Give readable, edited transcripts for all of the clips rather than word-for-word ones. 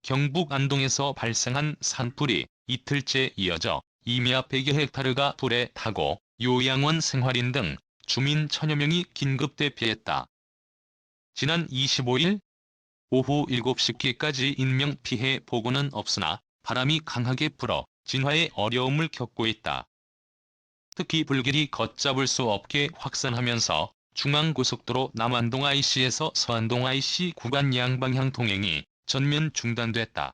경북 안동에서 발생한 산불이 이틀째 이어져 임야 100여 헥타르가 불에 타고 요양원 생활인 등 주민 1000여 명이 긴급 대피했다. 지난 25일 오후 7시께까지 인명피해 보고는 없으나 바람이 강하게 불어 진화에 어려움을 겪고 있다. 특히 불길이 걷잡을 수 없게 확산하면서 중앙고속도로 남안동 IC에서 서안동 IC 구간 양방향 통행이 전면 중단됐다.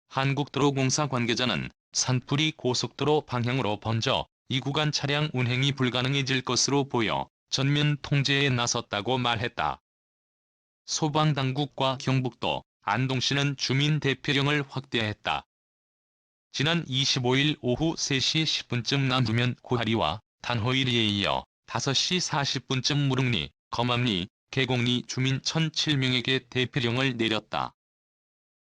한국도로공사 관계자는 산불이 고속도로 방향으로 번져 이 구간 차량 운행이 불가능해질 것으로 보여 전면 통제에 나섰다고 말했다. 소방당국과 경북도, 안동시는 주민 대피령을 확대했다. 지난 25일 오후 3시 10분쯤 남부면 고하리와 단호일리에 이어 5시 40분쯤 무릉리, 거맘리, 계곡리 주민 1007명에게 대피령을 내렸다.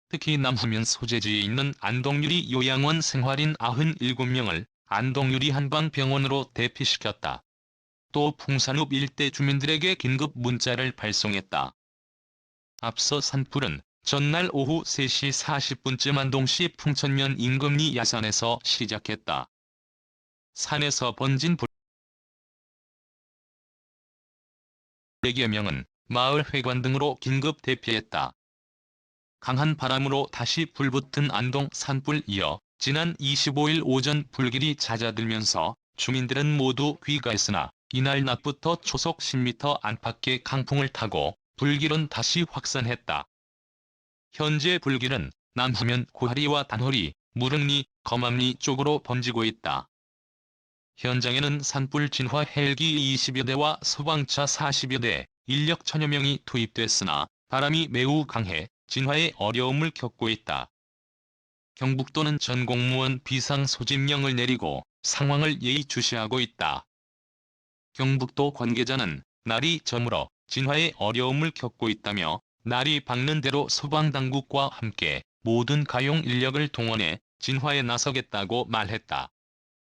특히 남부면 소재지에 있는 안동유리 요양원 생활인 97명을 안동유리 한방병원으로 대피시켰다. 또 풍산읍 일대 주민들에게 긴급 문자를 발송했다. 앞서 산불은 전날 오후 3시 40분쯤 안동시 풍천면 인금리 야산에서 시작했다. 산에서 번진 불 100여 명은 마을 회관 등으로 긴급 대피했다. 강한 바람으로 다시 불붙은 안동 산불 이어 지난 25일 오전 불길이 잦아들면서 주민들은 모두 귀가했으나 이날 낮부터 초속 10m 안팎의 강풍을 타고 불길은 다시 확산했다. 현재 불길은 남부면 고하리와 단호리, 무릉리, 거맘리 쪽으로 번지고 있다. 현장에는 산불 진화 헬기 20여 대와 소방차 40여 대, 인력 1000여 명이 투입됐으나 바람이 매우 강해 진화에 어려움을 겪고 있다. 경북도는 전 공무원 비상소집령을 내리고 상황을 예의주시하고 있다. 경북도 관계자는 날이 저물어 진화에 어려움을 겪고 있다며 날이 밝는 대로 소방당국과 함께 모든 가용 인력을 동원해 진화에 나서겠다고 말했다.